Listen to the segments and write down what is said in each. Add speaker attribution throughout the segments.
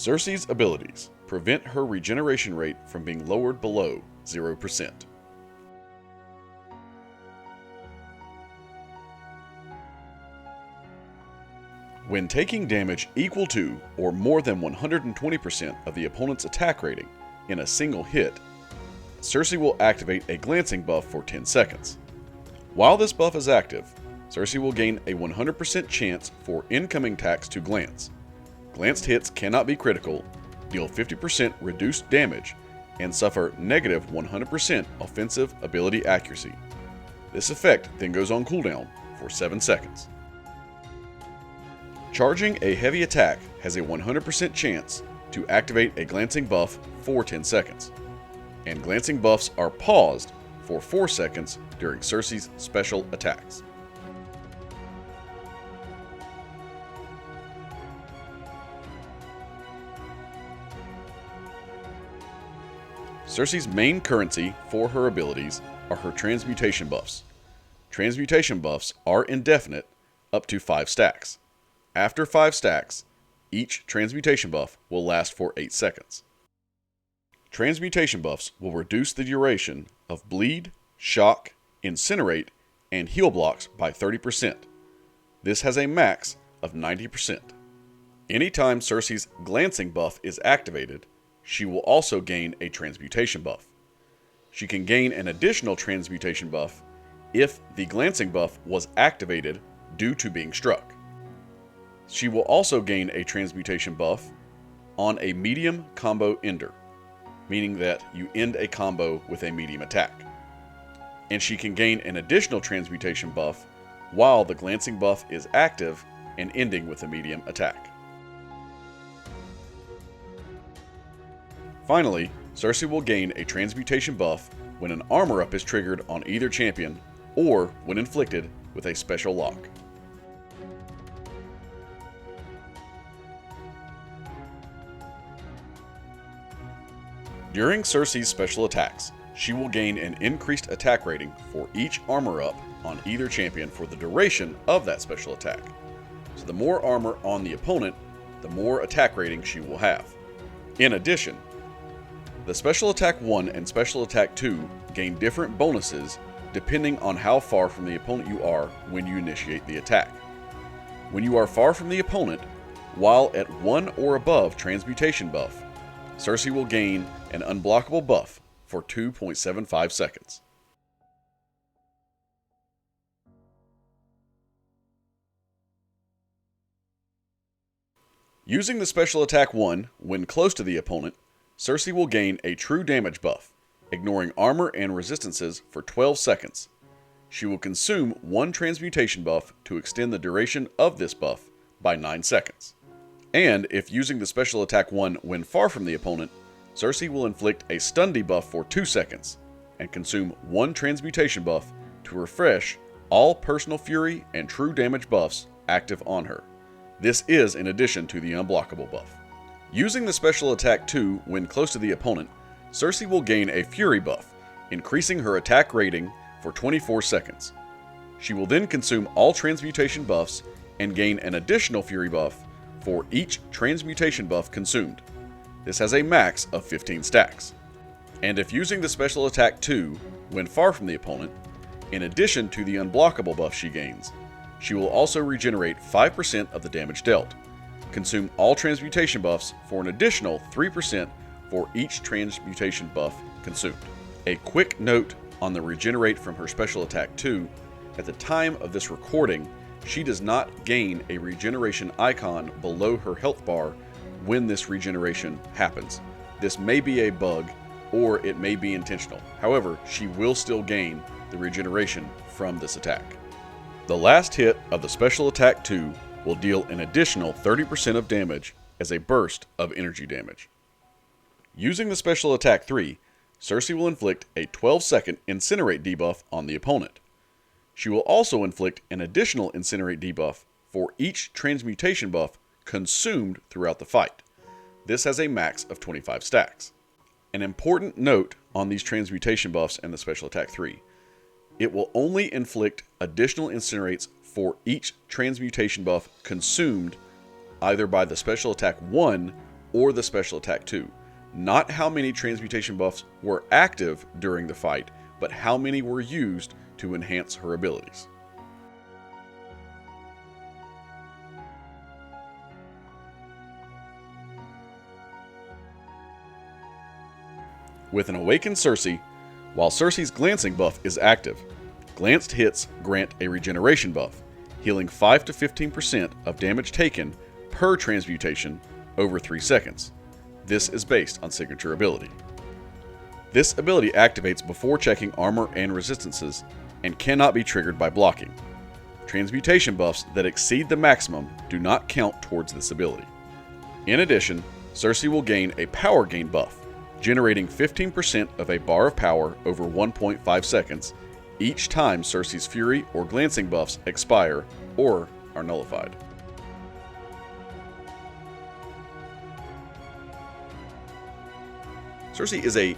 Speaker 1: Sersi's abilities prevent her regeneration rate from being lowered below 0%. When taking damage equal to or more than 120% of the opponent's attack rating in a single hit, Sersi will activate a glancing buff for 10 seconds. While this buff is active, Sersi will gain a 100% chance for incoming attacks to glance. Glanced hits cannot be critical, deal 50% reduced damage, and suffer negative 100% offensive ability accuracy. This effect then goes on cooldown for 7 seconds. Charging a heavy attack has a 100% chance to activate a glancing buff for 10 seconds, and glancing buffs are paused for 4 seconds during Sersi's special attacks. Sersi's main currency for her abilities are her Transmutation Buffs. Transmutation Buffs are indefinite, up to 5 stacks. After 5 stacks, each Transmutation Buff will last for 8 seconds. Transmutation Buffs will reduce the duration of Bleed, Shock, Incinerate, and Heal blocks by 30%. This has a max of 90%. Anytime Sersi's Glancing buff is activated, she will also gain a Transmutation buff. She can gain an additional Transmutation buff if the Glancing buff was activated due to being struck. She will also gain a Transmutation buff on a medium combo ender, meaning that you end a combo with a medium attack. And she can gain an additional Transmutation buff while the Glancing buff is active and ending with a medium attack. Finally, Sersi will gain a Transmutation buff when an armor up is triggered on either champion or when inflicted with a special lock. During Sersi's special attacks, she will gain an increased attack rating for each armor up on either champion for the duration of that special attack. So the more armor on the opponent, the more attack rating she will have. In addition, the Special Attack 1 and Special Attack 2 gain different bonuses depending on how far from the opponent you are when you initiate the attack. When you are far from the opponent, while at 1 or above Transmutation buff, Sersi will gain an Unblockable buff for 2.75 seconds. Using the Special Attack 1 when close to the opponent, Sersi will gain a True Damage buff, ignoring armor and resistances for 12 seconds. She will consume 1 Transmutation buff to extend the duration of this buff by 9 seconds. And if using the Special Attack 1 when far from the opponent, Sersi will inflict a Stun debuff for 2 seconds and consume 1 Transmutation buff to refresh all Personal Fury and True Damage buffs active on her. This is in addition to the Unblockable buff. Using the Special Attack 2 when close to the opponent, Sersi will gain a Fury buff, increasing her attack rating for 24 seconds. She will then consume all Transmutation buffs and gain an additional Fury buff for each Transmutation buff consumed. This has a max of 15 stacks. And if using the Special Attack 2 when far from the opponent, in addition to the Unblockable buff she gains, she will also regenerate 5% of the damage dealt. Consume all Transmutation buffs for an additional 3% for each Transmutation buff consumed. A quick note on the regenerate from her Special Attack 2, at the time of this recording, she does not gain a regeneration icon below her health bar when this regeneration happens. This may be a bug or it may be intentional. However, she will still gain the regeneration from this attack. The last hit of the Special Attack 2 will deal an additional 30% of damage as a burst of energy damage. Using the Special Attack 3, Sersi will inflict a 12-second Incinerate debuff on the opponent. She will also inflict an additional Incinerate debuff for each Transmutation buff consumed throughout the fight. This has a max of 25 stacks. An important note on these Transmutation buffs and the Special Attack 3. It will only inflict additional Incinerates for each Transmutation buff consumed either by the Special Attack 1 or the special attack 2. Not how many transmutation buffs were active during the fight, but how many were used to enhance her abilities. With an awakened Sersi, while Sersi's glancing buff is active, glanced hits grant a regeneration buff, healing 5 to 15% of damage taken per transmutation over 3 seconds. This is based on signature ability. This ability activates before checking armor and resistances and cannot be triggered by blocking. Transmutation buffs that exceed the maximum do not count towards this ability. In addition, Sersi will gain a power gain buff, generating 15% of a bar of power over 1.5 seconds each time Sersi's Fury or glancing buffs expire or are nullified. Sersi is a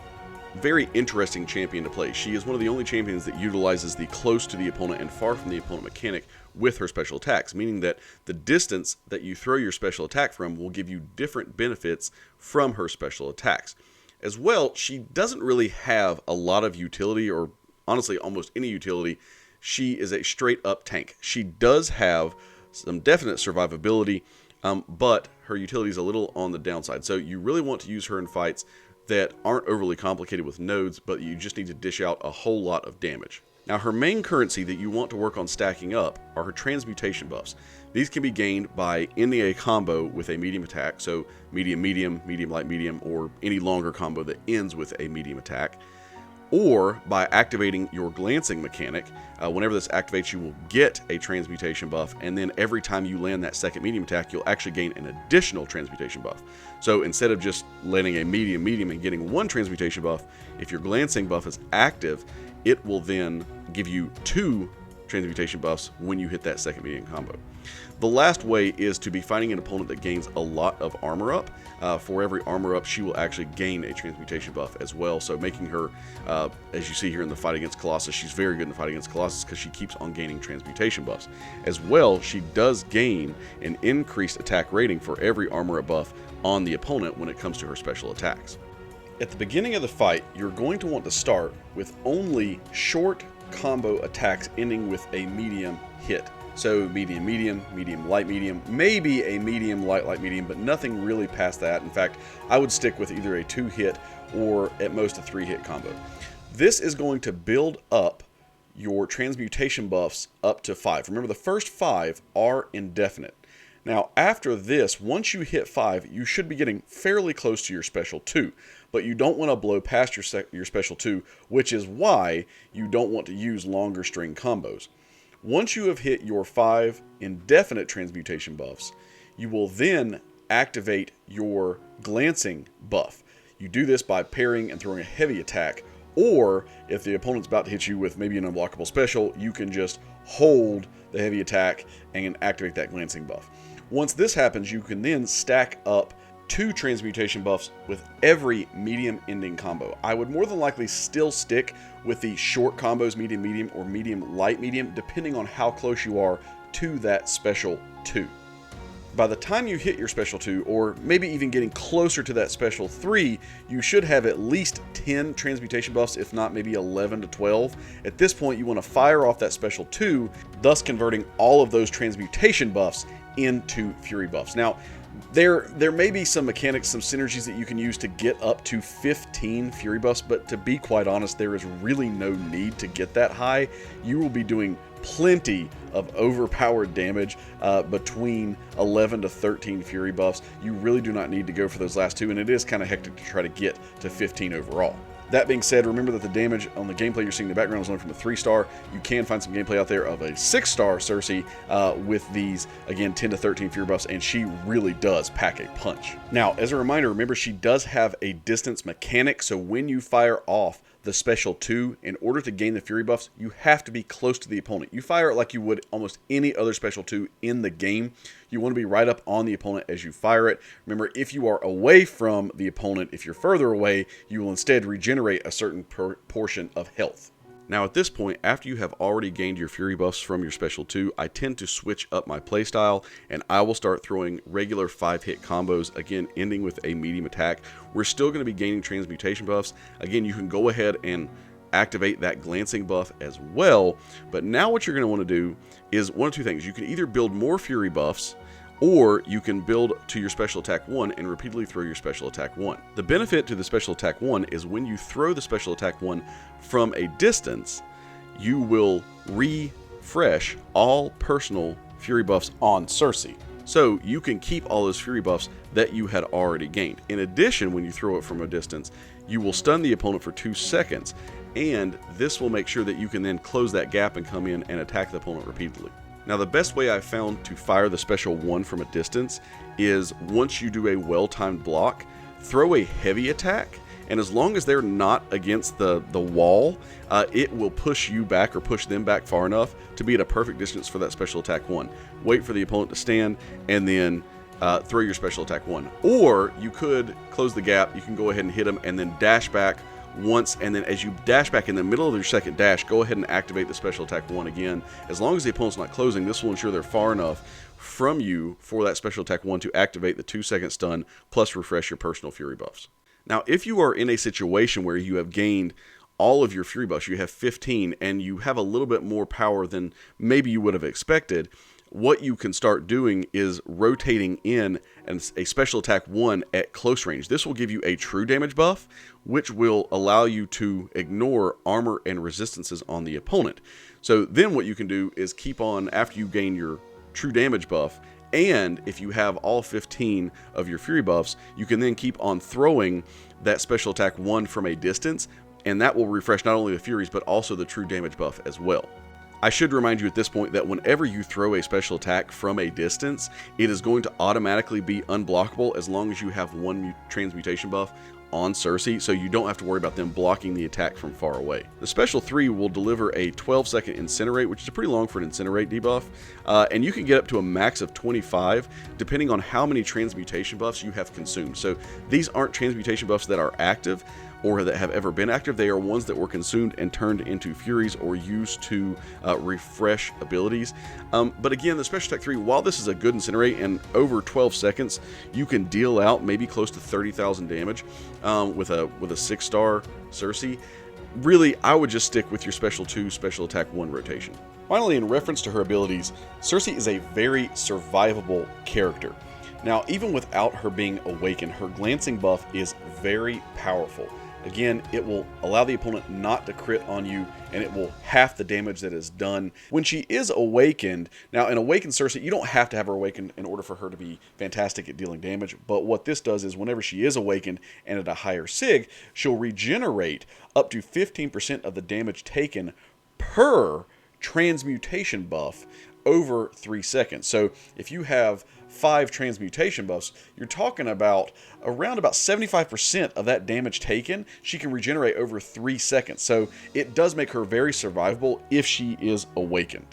Speaker 1: very interesting champion to play. She is one of the only champions that utilizes the close to the opponent and far from the opponent mechanic with her special attacks, meaning that the distance that you throw your special attack from will give you different benefits from her special attacks. As well, she doesn't really have a lot of utility, or honestly almost any utility. She is a straight up tank. She does have some definite survivability, but her utility is a little on the downside. So you really want to use her in fights that aren't overly complicated with nodes, but you just need to dish out a whole lot of damage. Now, her main currency that you want to work on stacking up are her transmutation buffs. These can be gained by ending a combo with a medium attack, so medium, medium, medium, light, medium, or any longer combo that ends with a medium attack, or by activating your glancing mechanic. Whenever this activates, you will get a transmutation buff, and then every time you land that second medium attack, you'll actually gain an additional transmutation buff. So instead of just landing a medium, medium, and getting one transmutation buff, if your glancing buff is active, it will then give you 2 transmutation buffs when you hit that second medium combo. The last way is to be fighting an opponent that gains a lot of armor up. For every armor up, she will actually gain a transmutation buff as well, so making her, as you see here in the fight against Colossus, she's very good in the fight against Colossus because she keeps on gaining transmutation buffs. As well, she does gain an increased attack rating for every armor up buff on the opponent when it comes to her special attacks. At the beginning of the fight, you're going to want to start with only short combo attacks ending with a medium hit. So medium, medium, medium, light, medium, maybe a medium, light, light, medium, but nothing really past that. In fact, I would stick with either a 2-hit or at most a 3-hit combo. This is going to build up your transmutation buffs up to 5. Remember, the first 5 are indefinite. Now, after this, once you hit 5, you should be getting fairly close to your special 2, but you don't want to blow past your special 2, which is why you don't want to use longer string combos. Once you have hit your 5 indefinite transmutation buffs, you will then activate your glancing buff. You do this by parrying and throwing a heavy attack, or if the opponent's about to hit you with maybe an unblockable special, you can just hold the heavy attack and activate that glancing buff. Once this happens, you can then stack up 2 transmutation buffs with every medium ending combo. I would more than likely still stick with the short combos, medium, medium, or medium, light, medium, depending on how close you are to that special 2. By the time you hit your special 2, or maybe even getting closer to that special 3, you should have at least 10 transmutation buffs, if not maybe 11 to 12. At this point, you want to fire off that special 2, thus converting all of those transmutation buffs into Fury buffs. Now, there may be some mechanics, some synergies that you can use to get up to 15 Fury buffs, but to be quite honest, there is really no need to get that high. You will be doing plenty of overpowered damage between 11 to 13 Fury buffs. You really do not need to go for those last 2, and it is kind of hectic to try to get to 15 overall. That being said, remember that the damage on the gameplay you're seeing in the background is only from a 3-star. You can find some gameplay out there of a 6-star Sersi with these, again, 10 to 13 Fury buffs, and she really does pack a punch. Now, as a reminder, remember she does have a distance mechanic, so when you fire off the special 2, in order to gain the Fury buffs, you have to be close to the opponent. You fire it like you would almost any other special 2 in the game. You want to be right up on the opponent as you fire it. Remember, if you are away from the opponent, if you're further away, you will instead regenerate a certain portion of health. Now at this point, after you have already gained your Fury buffs from your Special 2, I tend to switch up my playstyle, and I will start throwing regular 5-hit combos, again ending with a medium attack. We're still going to be gaining Transmutation buffs. Again, you can go ahead and activate that glancing buff as well, but now what you're going to want to do is one of two things. You can either build more Fury buffs, or you can build to your Special Attack 1 and repeatedly throw your Special Attack 1. The benefit to the Special Attack 1 is when you throw the Special Attack 1 from a distance, you will refresh all personal Fury buffs on Sersi. So you can keep all those Fury buffs that you had already gained. In addition, when you throw it from a distance, you will stun the opponent for 2 seconds, and this will make sure that you can then close that gap and come in and attack the opponent repeatedly. Now, the best way I've found to fire the Special 1 from a distance is once you do a well-timed block, throw a heavy attack, and as long as they're not against the wall, it will push you back or push them back far enough to be at a perfect distance for that Special Attack 1. Wait for the opponent to stand, and then throw your Special Attack 1. Or you could close the gap, you can go ahead and hit them, and then dash back once, and then as you dash back in the middle of your second dash, go ahead and activate the Special Attack 1 again. As long as the opponent's not closing, this will ensure they're far enough from you for that Special Attack 1 to activate the 2-second stun, plus refresh your personal Fury buffs. Now, if you are in a situation where you have gained all of your Fury buffs, you have 15, and you have a little bit more power than maybe you would have expected, what you can start doing is rotating in a Special Attack 1 at close range. This will give you a true damage buff, which will allow you to ignore armor and resistances on the opponent. So then what you can do is keep on, after you gain your true damage buff, and if you have all 15 of your Fury buffs, you can then keep on throwing that Special Attack 1 from a distance, and that will refresh not only the Furies, but also the true damage buff as well. I should remind you at this point that whenever you throw a special attack from a distance, it is going to automatically be unblockable as long as you have one transmutation buff on Sersi, so you don't have to worry about them blocking the attack from far away. The Special 3 will deliver a 12-second Incinerate, which is pretty long for an Incinerate debuff, and you can get up to a max of 25 depending on how many transmutation buffs you have consumed. So these aren't transmutation buffs that are active or that have ever been active. They are ones that were consumed and turned into Furies or used to refresh abilities. But again, the Special Attack 3, while this is a good Incinerate, and over 12 seconds, you can deal out maybe close to 30,000 damage with a 6-star Sersi. Really, I would just stick with your Special 2, Special Attack 1 rotation. Finally, in reference to her abilities, Sersi is a very survivable character. Now, even without her being awakened, her glancing buff is very powerful. Again, it will allow the opponent not to crit on you, and it will half the damage that is done when she is awakened. Now, in Awakened Sersi, you don't have to have her awakened in order for her to be fantastic at dealing damage, but what this does is whenever she is awakened and at a higher sig, she'll regenerate up to 15% of the damage taken per transmutation buff over 3 seconds. So if you have 5 transmutation buffs, you're talking about around 75% of that damage taken she can regenerate over 3 seconds. So it does make her very survivable if she is awakened.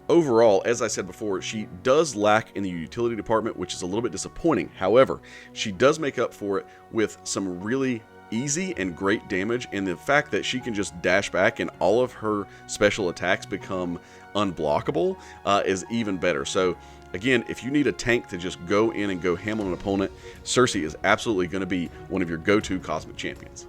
Speaker 1: Overall, as I said before, she does lack in the utility department, which is a little bit disappointing. However, she does make up for it with some really easy and great damage, and the fact that she can just dash back and all of her special attacks become unblockable is even better. So again, if you need a tank to just go in and go ham on an opponent, Sersi is absolutely going to be one of your go-to cosmic champions.